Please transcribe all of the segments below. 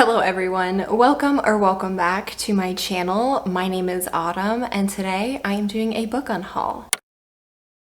Hello everyone, welcome back to my channel. My name is Autumn and today I am doing a book unhaul.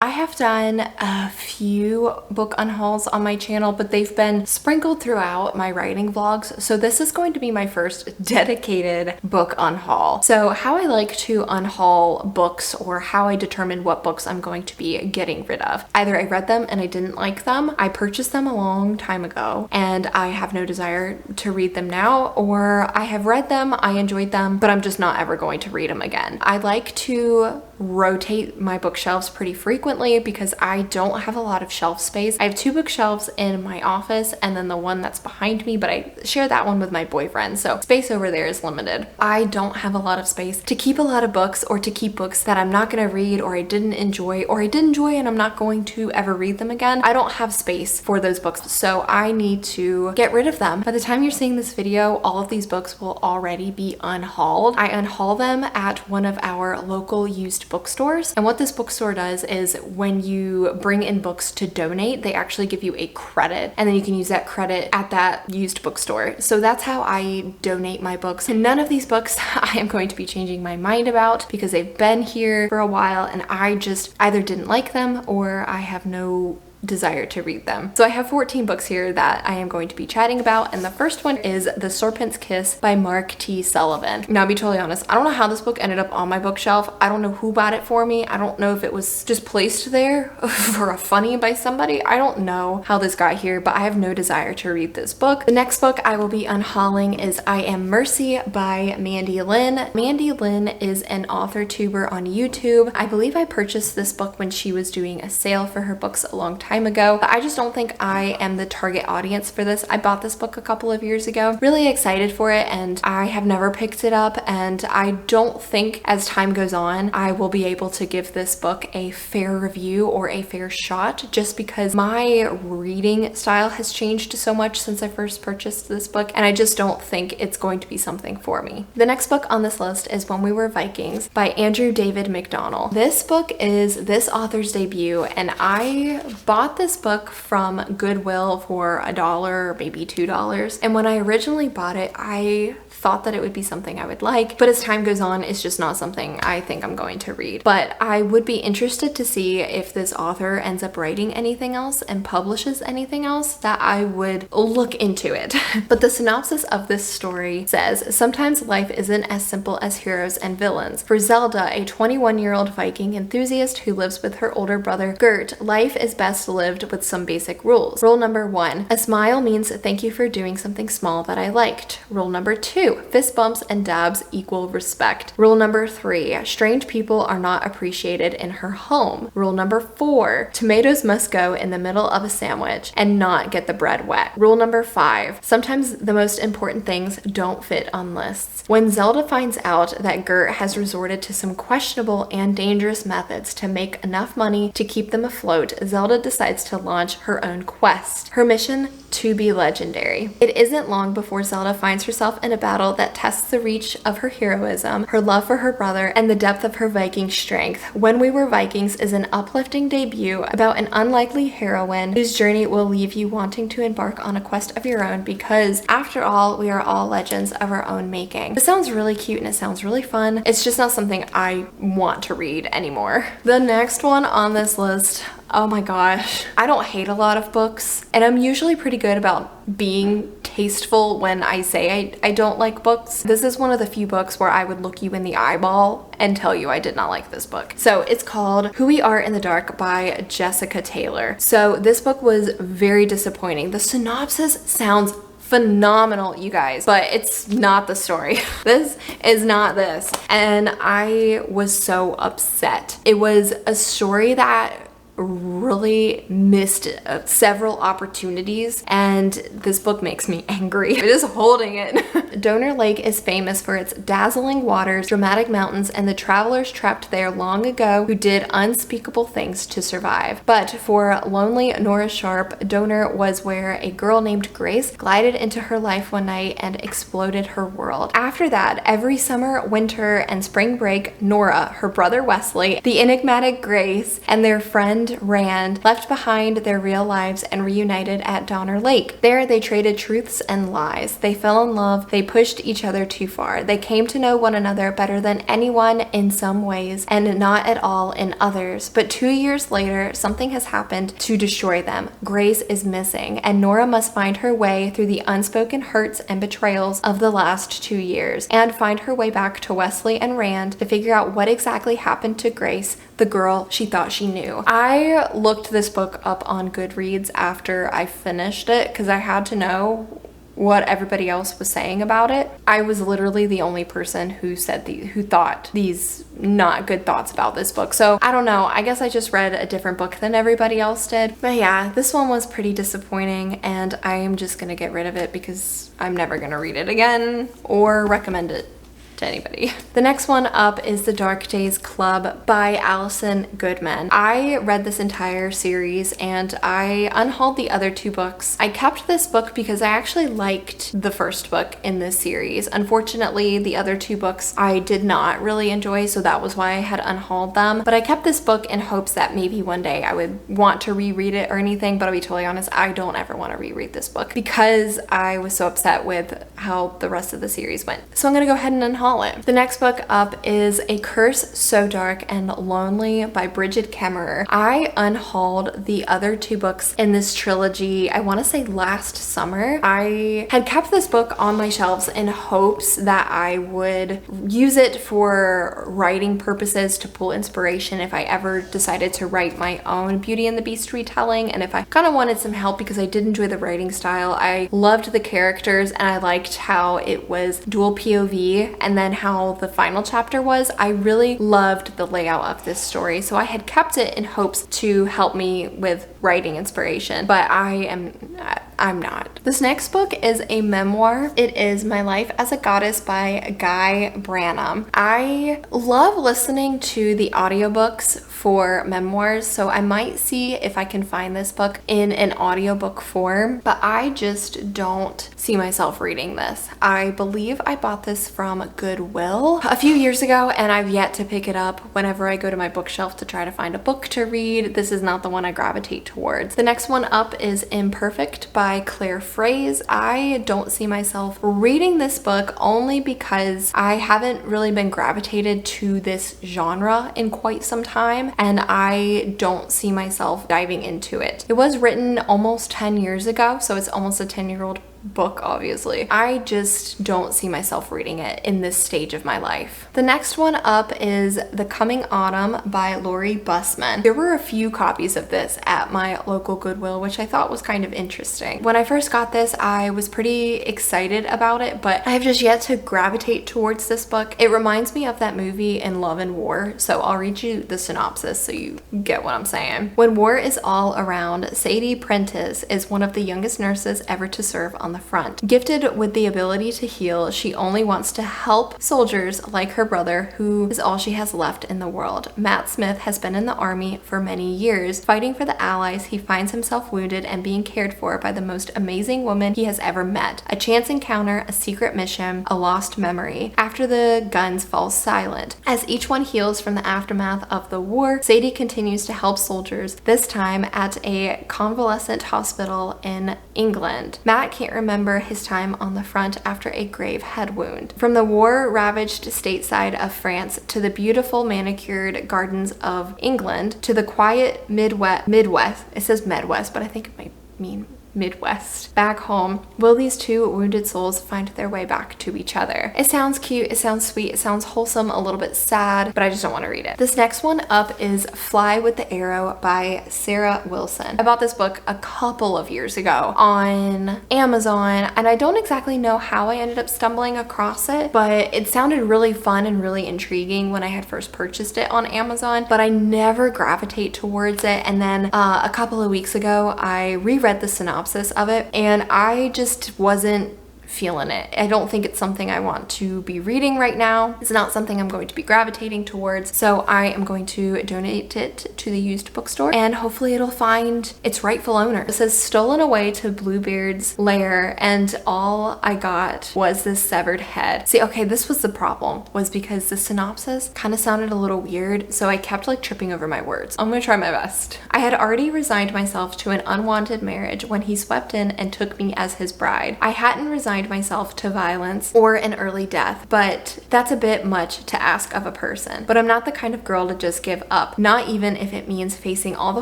I have done a few book unhauls on my channel, but they've been sprinkled throughout my writing vlogs, so this is going to be my first dedicated book unhaul. So how I like to unhaul books, or how I determine what books I'm going to be getting rid of. Either I read them and I didn't like them, I purchased them a long time ago and I have no desire to read them now, or I have read them, I enjoyed them, but I'm just not ever going to read them again. I like to rotate my bookshelves pretty frequently because I don't have a lot of shelf space. I have two bookshelves in my office and then the one that's behind me, but I share that one with my boyfriend, so space over there is limited. I don't have a lot of space to keep a lot of books, or to keep books that I'm not going to read, or I didn't enjoy, or I did enjoy and I'm not going to ever read them again. I don't have space for those books, so I need to get rid of them. By the time you're seeing this video, all of these books will already be unhauled. I unhaul them at one of our local used bookstores, and what this bookstore does is when you bring in books to donate, they actually give you a credit, and then you can use that credit at that used bookstore. So that's how I donate my books. And none of these books I am going to be changing my mind about because they've been here for a while and I just either didn't like them or I have no desire to read them. So I have 14 books here that I am going to be chatting about, and the first one is The Serpent's Kiss by Mark T. Sullivan. Now, to be totally honest, I don't know how this book ended up on my bookshelf. I don't know who bought it for me. I don't know if it was just placed there for a funny by somebody. I don't know how this got here, but I have no desire to read this book. The next book I will be unhauling is I Am Mercy by Mandy Lynn. Mandy Lynn is an author tuber on YouTube. I believe I purchased this book when she was doing a sale for her books a long time ago, but I just don't think I am the target audience for this. I bought this book a couple of years ago, really excited for it, and I have never picked it up, and I don't think as time goes on I will be able to give this book a fair review or a fair shot, just because my reading style has changed so much since I first purchased this book, and I just don't think it's going to be something for me. The next book on this list is When We Were Vikings by Andrew David McDonald. This book is this author's debut, and I bought this book from Goodwill for $1 or maybe $2, and when I originally bought it, I thought that it would be something I would like, but as time goes on, it's just not something I think I'm going to read. But I would be interested to see if this author ends up writing anything else and publishes anything else, that I would look into it. But the synopsis of this story says, sometimes life isn't as simple as heroes and villains. For Zelda, a 21-year-old Viking enthusiast who lives with her older brother Gert, life is best lived with some basic rules. Rule number 1, a smile means thank you for doing something small that I liked. Rule number 2, fist bumps and dabs equal respect. Rule number 3, strange people are not appreciated in her home. Rule number 4, tomatoes must go in the middle of a sandwich and not get the bread wet. Rule number 5, sometimes the most important things don't fit on lists. When Zelda finds out that Gert has resorted to some questionable and dangerous methods to make enough money to keep them afloat, Zelda decides to launch her own quest. Her mission? To be legendary. It isn't long before Zelda finds herself in a battle that tests the reach of her heroism, her love for her brother, and the depth of her Viking strength. When We Were Vikings is an uplifting debut about an unlikely heroine whose journey will leave you wanting to embark on a quest of your own, because after all, we are all legends of our own making. This sounds really cute and it sounds really fun. It's just not something I want to read anymore. The next one on this list, oh my gosh, I don't hate a lot of books, and I'm usually pretty good about being tasteful when I say I don't like books. This is one of the few books where I would look you in the eyeball and tell you I did not like this book. So it's called Who We Are in the Dark by Jessica Taylor. So this book was very disappointing. The synopsis sounds phenomenal, you guys, but it's not the story. This is not this, and I was so upset. It was a story that really missed several opportunities, and this book makes me angry just holding it. Donor Lake is famous for its dazzling waters, dramatic mountains, and the travelers trapped there long ago who did unspeakable things to survive. But for lonely Nora Sharp, Donor was where a girl named Grace glided into her life one night and exploded her world. After that, every summer, winter, and spring break, Nora, her brother Wesley, the enigmatic Grace, and their friend and Rand left behind their real lives and reunited at Donner Lake. There, they traded truths and lies. They fell in love. They pushed each other too far. They came to know one another better than anyone in some ways and not at all in others. But 2 years later, something has happened to destroy them. Grace is missing, and Nora must find her way through the unspoken hurts and betrayals of the last 2 years and find her way back to Wesley and Rand to figure out what exactly happened to Grace, the girl she thought she knew. I looked this book up on Goodreads after I finished it because I had to know what everybody else was saying about it. I was literally the only person who said who thought these not good thoughts about this book. So I don't know, I guess I just read a different book than everybody else did. But yeah, this one was pretty disappointing, and I am just gonna get rid of it because I'm never gonna read it again or recommend it to anybody. The next one up is The Dark Days Club by Allison Goodman. I read this entire series and I unhauled the other 2 books. I kept this book because I actually liked the first book in this series. Unfortunately, the other 2 books I did not really enjoy, so that was why I had unhauled them. But I kept this book in hopes that maybe one day I would want to reread it or anything, but I'll be totally honest, I don't ever want to reread this book because I was so upset with how the rest of the series went. So I'm gonna go ahead and unhaul it. The next book up is A Curse So Dark and Lonely by Bridget Kemmerer. I unhauled the other 2 books in this trilogy, I want to say last summer. I had kept this book on my shelves in hopes that I would use it for writing purposes to pull inspiration if I ever decided to write my own Beauty and the Beast retelling, and if I kind of wanted some help because I did enjoy the writing style. I loved the characters and I liked how it was dual POV, and then how the final chapter was. I really loved the layout of this story, so I had kept it in hopes to help me with writing inspiration, but I'm not. This next book is a memoir. It is My Life as a Goddess by Guy Branum. I love listening to the audiobooks for memoirs, so I might see if I can find this book in an audiobook form, but I just don't see myself reading this. I believe I bought this from Goodwill a few years ago, and I've yet to pick it up whenever I go to my bookshelf to try to find a book to read. This is not the one I gravitate towards. The next one up is Imperfect by Claire Fraze. I don't see myself reading this book only because I haven't really been gravitated to this genre in quite some time, and I don't see myself diving into it. It was written almost 10 years ago, so it's almost a 10-year-old book, obviously. I just don't see myself reading it in this stage of my life. The next one up is The Coming Autumn by Lori Bussman. There were a few copies of this at my local Goodwill, which I thought was kind of interesting. When I first got this, I was pretty excited about it, but I have just yet to gravitate towards this book. It reminds me of that movie In Love and War, so I'll read you the synopsis so you get what I'm saying. When war is all around, Sadie Prentice is one of the youngest nurses ever to serve on the front. Gifted with the ability to heal, she only wants to help soldiers like her brother, who is all she has left in the world. Matt Smith has been in the army for many years. Fighting for the Allies, he finds himself wounded and being cared for by the most amazing woman he has ever met. A chance encounter, a secret mission, a lost memory. After the guns fall silent. As each one heals from the aftermath of the war, Sadie continues to help soldiers, this time at a convalescent hospital in England. Matt can't remember his time on the front after a grave head wound. From the war-ravaged stateside of France to the beautiful manicured gardens of England to the quiet Midwest, it says Midwest, but I think it might mean Midwest. Back home, will these two wounded souls find their way back to each other? It sounds cute, it sounds sweet, it sounds wholesome, a little bit sad, but I just don't want to read it. This next one up is Fly with the Arrow by Sarah Wilson. I bought this book a couple of years ago on Amazon, and I don't exactly know how I ended up stumbling across it, but it sounded really fun and really intriguing when I had first purchased it on Amazon, but I never gravitate towards it. And then a couple of weeks ago, I reread the synopsis of it, and I just wasn't feeling it. I don't think it's something I want to be reading right now. It's not something I'm going to be gravitating towards. So I am going to donate it to the used bookstore and hopefully it'll find its rightful owner. It says stolen away to Bluebeard's lair and all I got was this severed head. See, okay, this was the problem, was because the synopsis kind of sounded a little weird. So I kept like tripping over my words. I'm gonna try my best. I had already resigned myself to an unwanted marriage when he swept in and took me as his bride. I hadn't resigned myself to violence or an early death, but that's a bit much to ask of a person. But I'm not the kind of girl to just give up, not even if it means facing all the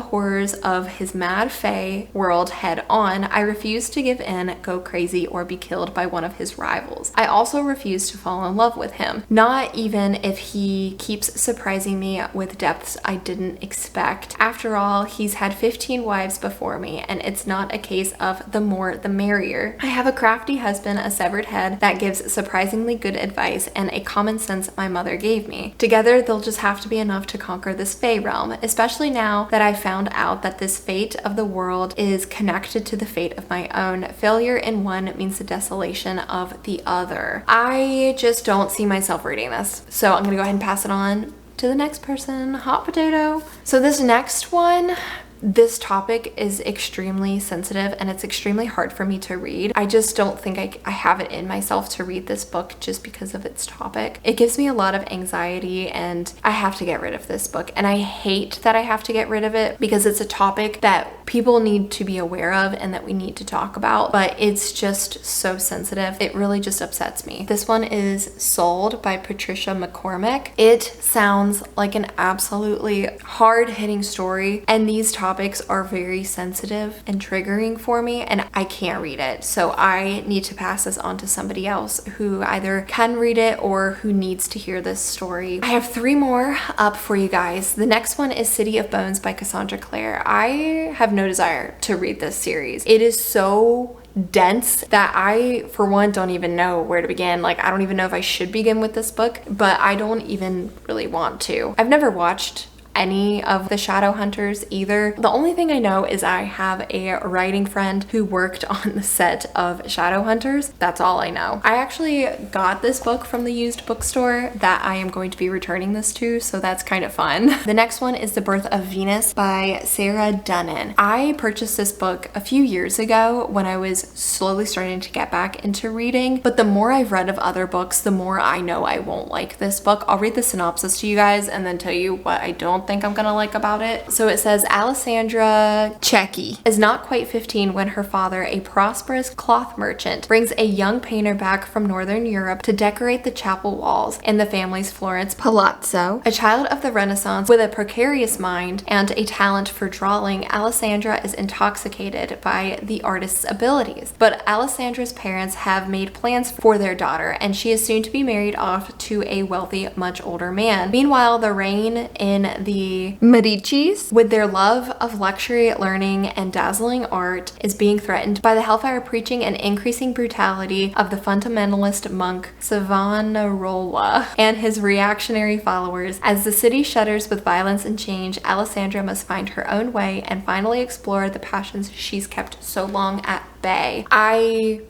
horrors of his mad fae world head on. I refuse to give in, go crazy, or be killed by one of his rivals. I also refuse to fall in love with him, not even if he keeps surprising me with depths I didn't expect. After all, he's had 15 wives before me, and it's not a case of the more the merrier. I have a crafty husband, a severed head that gives surprisingly good advice, and a common sense my mother gave me. Together, they'll just have to be enough to conquer this fae realm, especially now that I found out that this fate of the world is connected to the fate of my own. Failure in one means the desolation of the other. I just don't see myself reading this, so I'm gonna go ahead and pass it on to the next person. Hot potato. So this next one, this topic is extremely sensitive and it's extremely hard for me to read. I just don't think I have it in myself to read this book just because of its topic. It gives me a lot of anxiety and I have to get rid of this book. And I hate that I have to get rid of it because it's a topic that people need to be aware of and that we need to talk about, but it's just so sensitive. It really just upsets me. This one is Sold by Patricia McCormick. It sounds like an absolutely hard-hitting story, and these topics are very sensitive and triggering for me, and I can't read it. So I need to pass this on to somebody else who either can read it or who needs to hear this story. I have 3 more up for you guys. The next one is City of Bones by Cassandra Clare. I have no desire to read this series. It is so dense that I, for one, don't even know where to begin. Like, I don't even know if I should begin with this book, but I don't even really want to. I've never watched any of the Shadowhunters either. The only thing I know is I have a writing friend who worked on the set of Shadowhunters. That's all I know. I actually got this book from the used bookstore that I am going to be returning this to, so that's kind of fun. The next one is The Birth of Venus by Sarah Dunnan. I purchased this book a few years ago when I was slowly starting to get back into reading, but the more I've read of other books, the more I know I won't like this book. I'll read the synopsis to you guys and then tell you what I don't think I'm gonna like about it. So it says, Alessandra Cecchi is not quite 15 when her father, a prosperous cloth merchant, brings a young painter back from Northern Europe to decorate the chapel walls in the family's Florence palazzo. A child of the Renaissance with a precarious mind and a talent for drawing, Alessandra is intoxicated by the artist's abilities. But Alessandra's parents have made plans for their daughter, and she is soon to be married off to a wealthy, much older man. Meanwhile, the reign in the Medicis, with their love of luxury, learning, and dazzling art, is being threatened by the hellfire preaching and increasing brutality of the fundamentalist monk Savonarola and his reactionary followers. As the city shudders with violence and change, Alessandra must find her own way and finally explore the passions she's kept so long at bay. I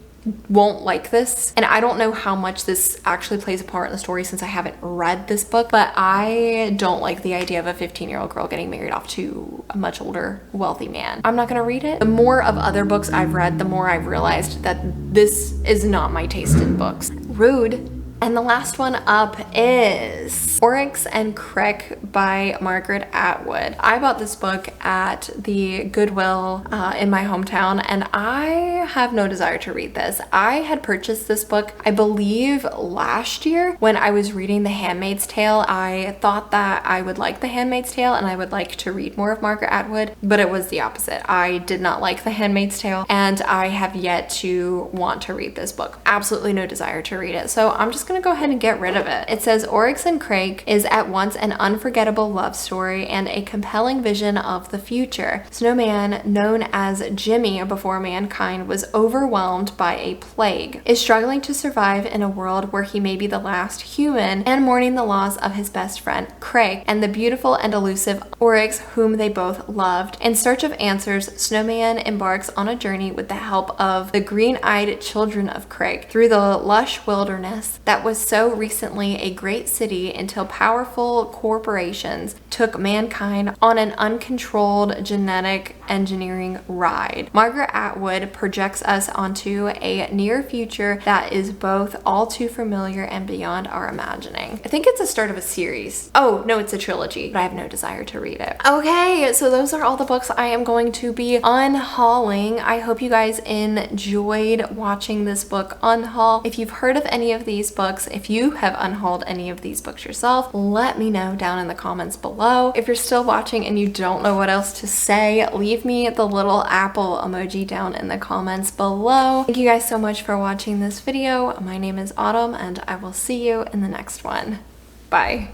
won't like this, and I don't know how much this actually plays a part in the story since I haven't read this book, but I don't like the idea of a 15-year-old girl getting married off to a much older wealthy man. I'm not gonna read it. The more of other books I've read, the more I've realized that this is not my taste in books. Rude. And the last one up is Oryx and Crick by Margaret Atwood. I bought this book at the Goodwill in my hometown, and I have no desire to read this. I had purchased this book, I believe, last year when I was reading The Handmaid's Tale. I thought that I would like The Handmaid's Tale and I would like to read more of Margaret Atwood, but it was the opposite. I did not like The Handmaid's Tale, and I have yet to want to read this book. Absolutely no desire to read it. So I'm just gonna gonna go ahead and get rid of it. It says Oryx and Crake is at once an unforgettable love story and a compelling vision of the future. Snowman, known as Jimmy before mankind was overwhelmed by a plague, is struggling to survive in a world where he may be the last human and mourning the loss of his best friend Crake and the beautiful and elusive Oryx, whom they both loved. In search of answers, Snowman embarks on a journey with the help of the green-eyed children of Crake through the lush wilderness that was so recently a great city until powerful corporations took mankind on an uncontrolled genetic engineering ride. Margaret Atwood projects us onto a near future that is both all too familiar and beyond our imagining. I think it's the start of a series. Oh, no, it's a trilogy, but I have no desire to read it. Okay, so those are all the books I am going to be unhauling. I hope you guys enjoyed watching this book unhaul. If you've heard of any of these books, if you have unhauled any of these books yourself, let me know down in the comments below. If you're still watching and you don't know what else to say, leave me the little apple emoji down in the comments below. Thank you guys so much for watching this video. My name is Autumn and I will see you in the next one. Bye.